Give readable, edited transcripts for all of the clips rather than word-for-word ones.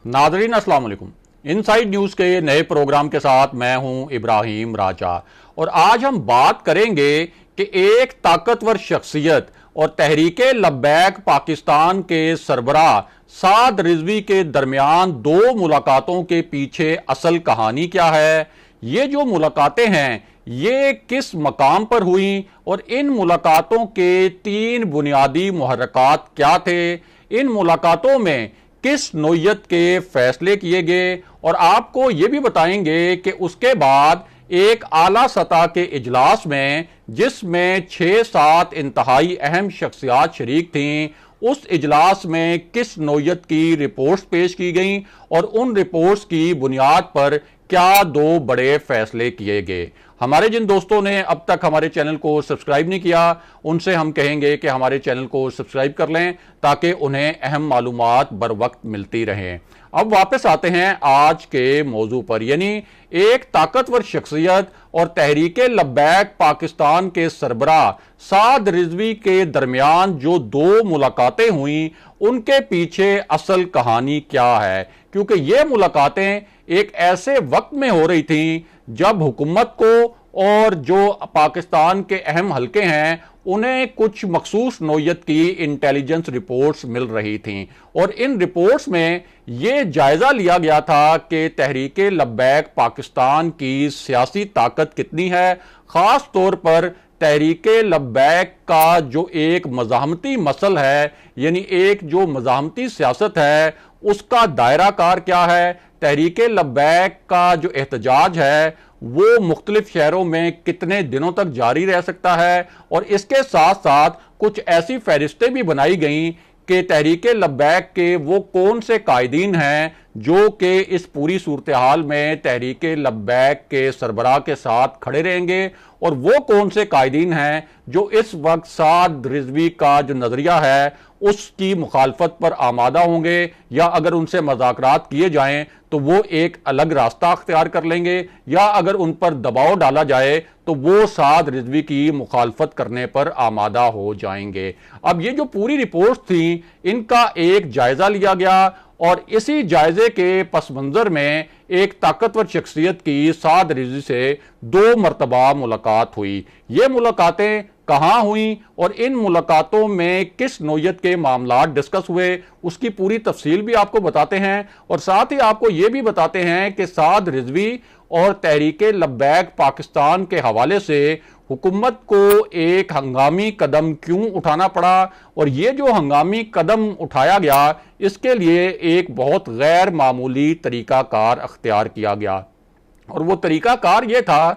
Nadreen अस्सलाम वालेकुम। Inside news के नए प्रोग्राम के साथ मैं हूं इब्राहिम राजा और आज हम बात करेंगे कि एक ताकतवर शख्सियत और तहरीके लब्बैक पाकिस्तान के सरबराह साद रिजवी के दरमियान दो मुलाकातों के पीछे असल कहानी क्या है। ये जो मुलाकातें हैं ये किस मकाम पर हुई और इन मुलाकातों के तीन बुनियादी मुहर्रकात क्या थे। इन मुलाकातों में किस नोयत के फैसले किए गए और आपको ये भी बताएंगे कि उसके बाद एक आला सतह के इजलास में जिसमें 6-7 इंतहाई अहम शख्सियात शरीक थीं, उस इजलास में किस नोयत की रिपोर्ट्स पेश की गईं और उन रिपोर्ट्स की बुनियाद पर क्या दो बड़े फैसले किए गए। हमारे जिन दोस्तों ने अब तक हमारे चैनल को सब्सक्राइब नहीं किया उनसे हम कहेंगे कि हमारे चैनल को सब्सक्राइब कर लें ताकि उन्हें अहम मालूमात बर वक्त मिलती रहें। अब वापस आते हैं आज के मौजू पर, यानी एक ताकतवर शख्सियत और तहरीके लब्बैक पाकिस्तान के सरबराह साद रिजवी के दरमियान जो दो मुलाकातें हुई उनके पीछे असल कहानी क्या है। क्योंकि ये मुलाकातें एक ऐसे वक्त में हो रही थी जब हुकूमत को और जो पाकिस्तान के अहम हलके हैं उन्हें कुछ मखसूस नोयत की इंटेलिजेंस रिपोर्ट्स मिल रही थीं और इन रिपोर्ट्स में यह जायजा लिया गया था कि तहरीके लब्बैक पाकिस्तान की सियासी ताकत कितनी है। खास तौर पर तहरीके लब्बैक का जो एक मज़ाहमती मसल है, यानी एक जो मज़ाहमती सियासत है, उसका दायरा कार क्या है। तहरीके लब्बैक का जो एहतजाज है वो मुख्तलिफ शहरों में कितने दिनों तक जारी रह सकता है और इसके साथ साथ कुछ ऐसी फहरिस्तें भी बनाई गई कि तहरीके लब्बैक के वो कौन से कायदीन हैं जो कि इस पूरी सूरत हाल में तहरीके लब्बैक के सरबराह के साथ खड़े रहेंगे और वो कौन से कायदीन हैं जो इस वक्त साद रिजवी का जो नजरिया है उसकी मुखालफत पर आमादा होंगे या अगर उनसे मज़ाकरात किए जाएं तो वो एक अलग रास्ता अख्तियार कर लेंगे या अगर उन पर दबाव डाला जाए तो वो साद रिजवी की मुखालफत करने पर आमादा हो जाएंगे। अब ये जो पूरी रिपोर्ट थी इनका एक जायजा लिया गया और इसी जायजे के पस मंजर में एक ताकतवर शख्सियत की साद रिजवी से दो मरतबा मुलाकात हुई। ये मुलाकातें कहाँ हुई और इन मुलाकातों में किस नोयत के मामलात डिस्कस हुए उसकी पूरी तफसील भी आपको बताते हैं और साथ ही आपको ये भी बताते हैं कि साद रिजवी और तहरीके लब्बैक पाकिस्तान के हवाले से हुकूमत को एक हंगामी कदम क्यों उठाना पड़ा और ये जो हंगामी कदम उठाया गया इसके लिए एक बहुत गैर मामूली तरीकाकार अख्तियार किया गया और वो तरीकाकार ये था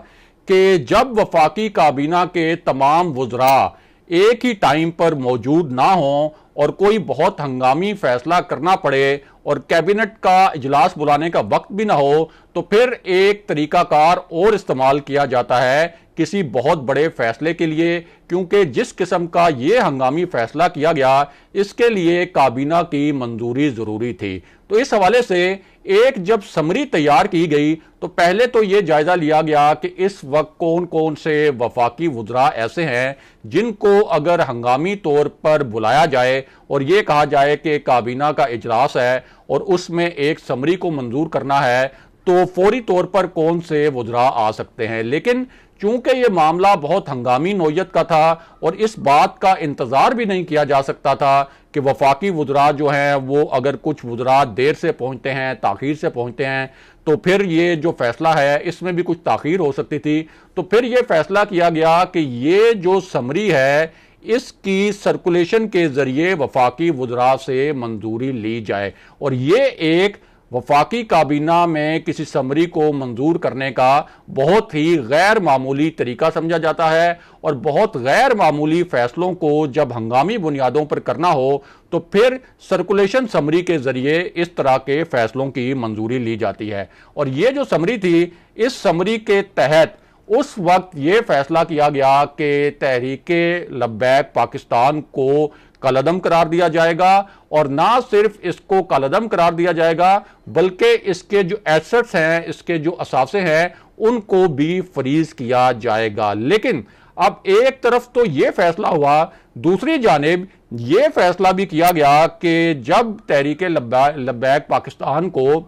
कि जब वफाकी काबीना के तमाम वुज़रा एक ही टाइम पर मौजूद ना हों और कोई बहुत हंगामी फैसला करना पड़े और कैबिनेट का इजलास बुलाने का वक्त भी ना हो तो फिर एक तरीकाकार और इस्तेमाल किया जाता है किसी बहुत बड़े फैसले के लिए, क्योंकि जिस किस्म का ये हंगामी फैसला किया गया इसके लिए काबीना की मंजूरी जरूरी थी। तो इस हवाले से एक जब समरी तैयार की गई तो पहले तो ये जायजा लिया गया कि इस वक्त कौन कौन से वफाकी वुज़रा ऐसे हैं जिनको अगर हंगामी तौर पर बुलाया जाए और ये कहा जाए कि काबीना का इजलास है और उसमें एक समरी को मंजूर करना है तो फौरी तौर पर कौन से वुज़रा आ सकते हैं। लेकिन चूंकि ये मामला बहुत हंगामी नोयत का था और इस बात का इंतजार भी नहीं किया जा सकता था कि वफाकी वुज़रा जो हैं वो अगर कुछ वुज़रा देर से पहुंचते हैं, ताख़ीर से पहुंचते हैं तो फिर ये जो फैसला है इसमें भी कुछ ताख़ीर हो सकती थी। तो फिर ये फैसला किया गया कि ये जो समरी है इसकी सर्कुलेशन के जरिए वफाकी वुज़रा से मंजूरी ली जाए और ये एक वफाकी काबीना में किसी समरी को मंजूर करने का बहुत ही गैर मामूली तरीका समझा जाता है और बहुत गैर मामूली फैसलों को जब हंगामी बुनियादों पर करना हो तो फिर सर्कुलेशन समरी के जरिए इस तरह के फैसलों की मंजूरी ली जाती है। और ये जो समरी थी इस समरी के तहत उस वक्त ये फैसला किया गया कि तहरीके लब्बैक पाकिस्तान को कलअदम करार दिया जाएगा और ना सिर्फ इसको कलअदम करार दिया जाएगा बल्कि इसके जो एसेट्स हैं, इसके जो असासे हैं उनको भी फ्रीज किया जाएगा। लेकिन अब एक तरफ तो ये फैसला हुआ, दूसरी जानिब ये फैसला भी किया गया कि जब तहरीक लब्बैक पाकिस्तान को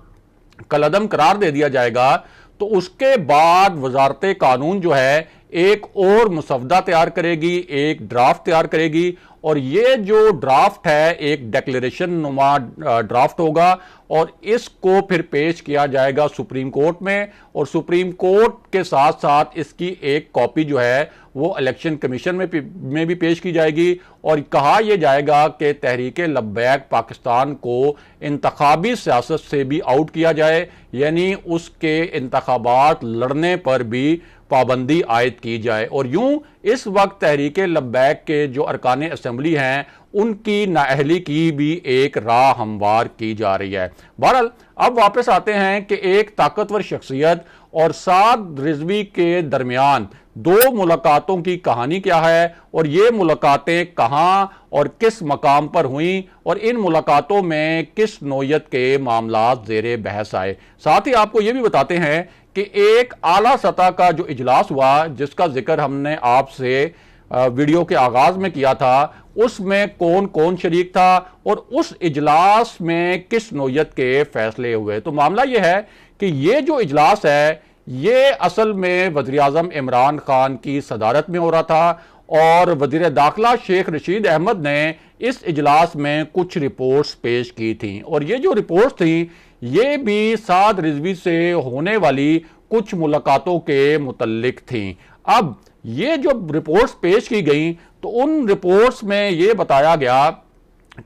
कलअदम करार दे दिया जाएगा तो उसके बाद वजारत कानून जो है एक और मुसवदा तैयार करेगी, एक ड्राफ्ट तैयार करेगी, और ये जो ड्राफ्ट है एक डिक्लेरेशन नुमा ड्राफ्ट होगा और इसको फिर पेश किया जाएगा सुप्रीम कोर्ट में, और सुप्रीम कोर्ट के साथ साथ इसकी एक कॉपी जो है वो इलेक्शन कमीशन में भी पेश की जाएगी और कहा यह जाएगा कि तहरीक लब्बैक पाकिस्तान को इंतखाबी सियासत से भी आउट किया जाए, यानी उसके इंतखाबात लड़ने पर भी पाबंदी आयद की जाए। और यूं इस वक्त तहरीक लब्बैक के जो अरकान असेंबली हैं उनकी नाअहली की भी एक राह हमवार की जा रही है। बहरहाल अब वापस आते हैं कि एक ताकतवर शख्सियत और साद रिजवी के दरमियान दो मुलाकातों की कहानी क्या है और ये मुलाकातें कहां और किस मकाम पर हुई और इन मुलाकातों में किस नौयत के मामला जेरे बहस आए। साथ ही आपको ये भी बताते हैं कि एक आला सतह का जो इजलास हुआ जिसका जिक्र हमने आपसे वीडियो के आगाज में किया था, उसमें कौन कौन शरीक था और उस इजलास में किस नौयत के फैसले हुए। तो मामला यह है कि ये जो इजलास है ये असल में वज़ीर आज़म इमरान खान की सदारत में हो रहा था और वज़ीर दाखिला शेख रशीद अहमद ने इस इजलास में कुछ रिपोर्ट्स पेश की थी और ये जो रिपोर्ट्स थी ये भी साद रिजवी से होने वाली कुछ मुलाकातों के मुतल्लिक थी। अब ये जो रिपोर्ट्स पेश की गई तो उन रिपोर्ट्स में ये बताया गया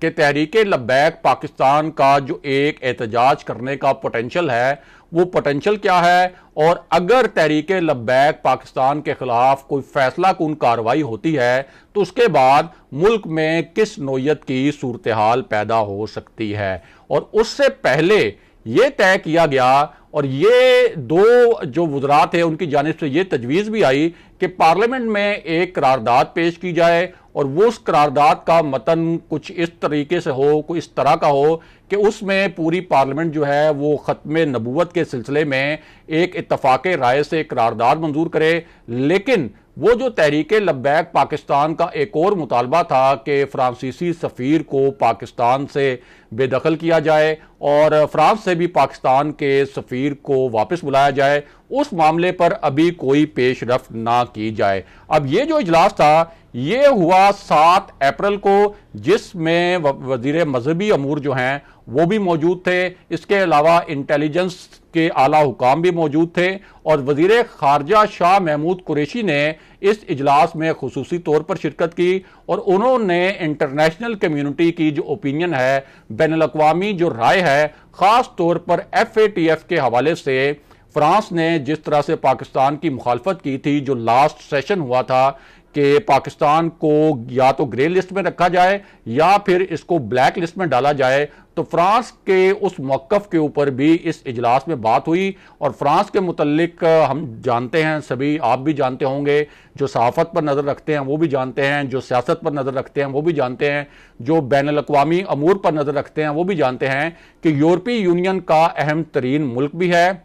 कि तहरीक लब्बैक पाकिस्तान का जो एक एहतजाज करने का पोटेंशल है वो पोटेंशल क्या है, और अगर तहरीक लब्बैक पाकिस्तान के खिलाफ कोई फैसला कुन कार्रवाई होती है तो उसके बाद मुल्क में किस नौयत की सूरत हाल पैदा हो सकती है। और उससे पहले ये तय किया गया और ये दो जो वज़रा थे उनकी जानिब से ये तजवीज़ भी आई कि पार्लियामेंट में एक करारदाद पेश की जाए और वो उस करारदाद का मतन कुछ इस तरीके से हो, कोई इस तरह का हो कि उसमें पूरी पार्लियामेंट जो है वो ख़त्म नबूवत के सिलसिले में एक इत्तफाक राय से करारदाद मंजूर करे। लेकिन वो जो तहरीक लब्बैक पाकिस्तान का एक और मुतालबा था कि फ्रांसीसी सफ़ीर को पाकिस्तान से बेदखल किया जाए और फ्रांस से भी पाकिस्तान के सफ़ीर को वापस बुलाया जाए, उस मामले पर अभी कोई पेशरफ ना की जाए। अब ये जो इजलास था ये हुआ 7 अप्रैल को, जिसमें वज़ीर मजहबी अमूर जो हैं वो भी मौजूद थे, इसके अलावा इंटेलिजेंस के आला हुकाम भी मौजूद थे और वज़ीर खारजा शाह महमूद कुरैशी ने इस इजलास में खुसूसी तौर पर शिरकत की और उन्होंने इंटरनेशनल कम्युनिटी की जो ओपिनियन है, बैनुल-अक़वामी जो राय है, ख़ास तौर पर FATF के हवाले से फ्रांस ने जिस तरह से पाकिस्तान की मुखालफत की थी, जो लास्ट सेशन हुआ था कि पाकिस्तान को या तो ग्रे लिस्ट में रखा जाए या फिर इसको ब्लैक लिस्ट में डाला जाए, तो फ्रांस के उस मौक़िफ़ के ऊपर भी इस इजलास में बात हुई। और फ्रांस के मुतल्लिक हम जानते हैं, सभी आप भी जानते होंगे, जो सहाफ़त पर नज़र रखते हैं वो भी जानते हैं, जो सियासत पर नज़र रखते हैं वो भी जानते हैं, जो बैनुल-अक़वामी अमूर पर नज़र रखते हैं वो भी जानते हैं कि यूरोपीय यूनियन का अहम तरीन मुल्क भी है।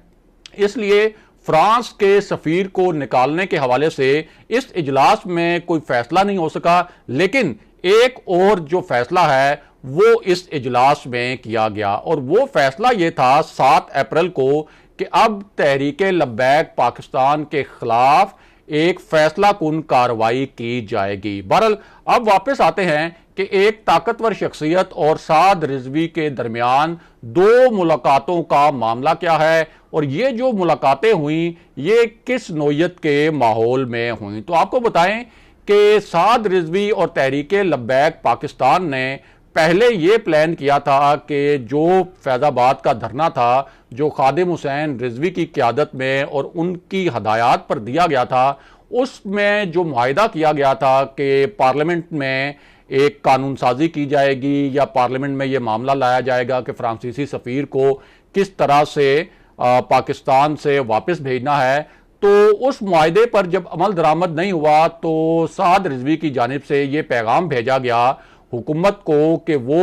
इसलिए फ्रांस के सफ़ीर को निकालने के हवाले से इस इजलास में कोई फैसला नहीं हो सका, लेकिन एक और जो फैसला है वो इस इजलास में किया गया और वो फैसला ये था 7 अप्रैल को कि अब तहरीक लब्बैक पाकिस्तान के खिलाफ एक फैसला कुन कार्रवाई की जाएगी। बहरहाल अब वापस आते हैं कि एक ताकतवर शख्सियत और साद रिजवी के दरमियान दो मुलाकातों का मामला क्या है और ये जो मुलाकातें हुई ये किस नौयत के माहौल में हुई। तो आपको बताएं कि साद रिजवी और तहरीक लब्बैक पाकिस्तान ने पहले ये प्लान किया था कि जो फैज़ाबाद का धरना था, जो खादिम हुसैन रिजवी की क़यादत में और उनकी हदायत पर दिया गया था, उसमें जो मुआहिदा किया गया था कि पार्लियामेंट में एक कानून साजी की जाएगी या पार्लियामेंट में ये मामला लाया जाएगा कि फ्रांसीसी सफ़ीर को किस तरह से पाकिस्तान से वापस भेजना है। तो उस मुआहिदे पर जब अमल दरामद नहीं हुआ तो साद रिजवी की जानिब से ये पैगाम भेजा गया हुकूमत को कि वो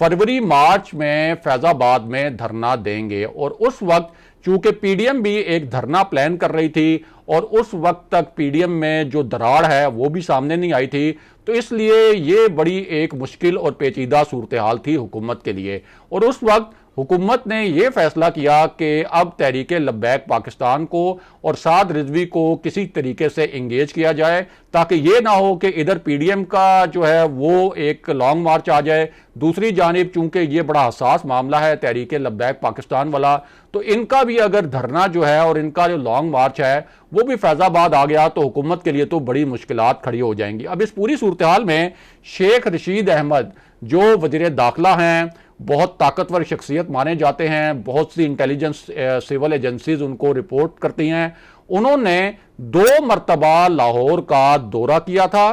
फरवरी मार्च में फैजाबाद में धरना देंगे। और उस वक्त चूंकि पीडीएम भी एक धरना प्लान कर रही थी और उस वक्त तक पीडीएम में जो दरार है वो भी सामने नहीं आई थी, तो इसलिए ये बड़ी एक मुश्किल और पेचीदा सूरत हाल थी हुकूमत के लिए। और उस वक्त हुकूमत ने यह फैसला किया कि अब तहरीक लब्बैक पाकिस्तान को और साद रिजवी को किसी तरीके से इंगेज किया जाए, ताकि ये ना हो कि इधर पीडीएम का जो है वो एक लॉन्ग मार्च आ जाए, दूसरी जानिब चूंकि ये बड़ा हसास मामला है तहरीक लब्बैक पाकिस्तान वाला, तो इनका भी अगर धरना जो है और इनका जो लॉन्ग मार्च है वो भी फैजाबाद आ गया तो हुकूमत के लिए तो बड़ी मुश्किलात खड़ी हो जाएंगी। अब इस पूरी सूरत हाल में शेख रशीद अहमद जो वजीर दाखिला हैं, बहुत ताकतवर शख्सियत माने जाते हैं, बहुत सी इंटेलिजेंस सिविल एजेंसीज उनको रिपोर्ट करती हैं, उन्होंने 2 मरतबा लाहौर का दौरा किया था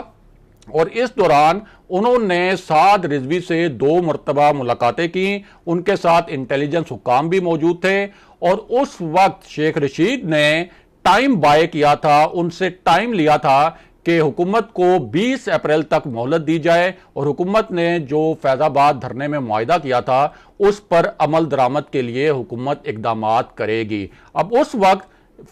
और इस दौरान उन्होंने साद रिजवी से 2 मरतबा मुलाकातें की, उनके साथ इंटेलिजेंस हुक्काम भी मौजूद थे। और उस वक्त शेख रशीद ने टाइम बाय किया था, उनसे टाइम लिया था कि हुकूमत को 20 अप्रैल तक मोहलत दी जाए और हुकूमत ने जो फैजाबाद धरने में मुआहिदा किया था उस पर अमल दरामद के लिए हुकूमत इकदामात करेगी। अब उस वक्त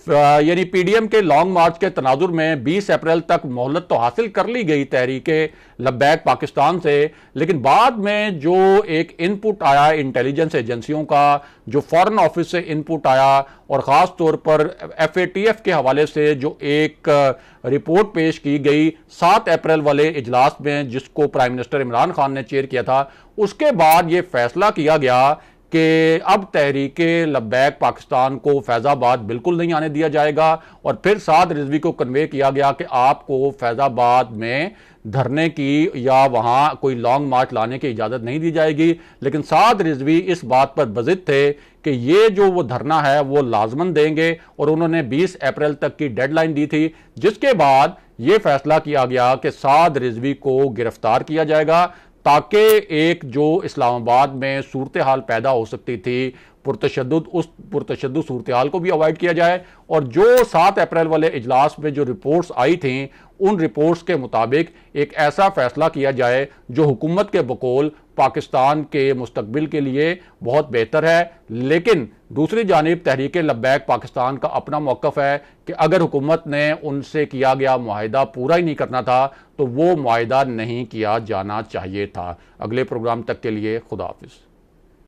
यानी पीडीएम के लॉन्ग मार्च के तनाजुर में 20 अप्रैल तक मोहलत तो हासिल कर ली गई तहरीके लब्बैक पाकिस्तान से, लेकिन बाद में जो एक इनपुट आया इंटेलिजेंस एजेंसियों का, जो फॉरेन ऑफिस से इनपुट आया और ख़ास तौर पर FATF के हवाले से जो एक रिपोर्ट पेश की गई 7 अप्रैल वाले इजलास में जिसको प्राइम मिनिस्टर इमरान खान ने चेयर किया था, उसके बाद ये फैसला किया गया कि अब तहरीक लब्बैक पाकिस्तान को फैजाबाद बिल्कुल नहीं आने दिया जाएगा। और फिर साद रिजवी को कन्वे किया गया कि आपको फैजाबाद में धरने की या वहां कोई लॉन्ग मार्च लाने की इजाजत नहीं दी जाएगी। लेकिन साद रिजवी इस बात पर बजिद थे कि ये जो वो धरना है वो लाजमन देंगे और उन्होंने 20 अप्रैल तक की डेडलाइन दी थी, जिसके बाद ये फैसला किया गया कि साद रिजवी को गिरफ्तार किया जाएगा ताकि एक जो इस्लामाबाद में सूरत हाल पैदा हो सकती थी पुरतशद्दुद, उस पुरतशद्दुद सूरत हाल को भी अवॉइड किया जाए। और जो 7 अप्रैल वाले इजलास में जो रिपोर्ट्स आई थीं उन रिपोर्ट्स के मुताबिक एक ऐसा फैसला किया जाए जो हुकूमत के बकौल पाकिस्तान के मुस्तकबिल के लिए बहुत बेहतर है। लेकिन दूसरी जानिब तहरीक लब्बैक पाकिस्तान का अपना मौक़िफ़ है कि अगर हुकूमत ने उनसे किया गया मुआहिदा पूरा ही नहीं करना था तो वो मुआहिदा नहीं किया जाना चाहिए था। अगले प्रोग्राम तक के लिए खुदा हाफिज़।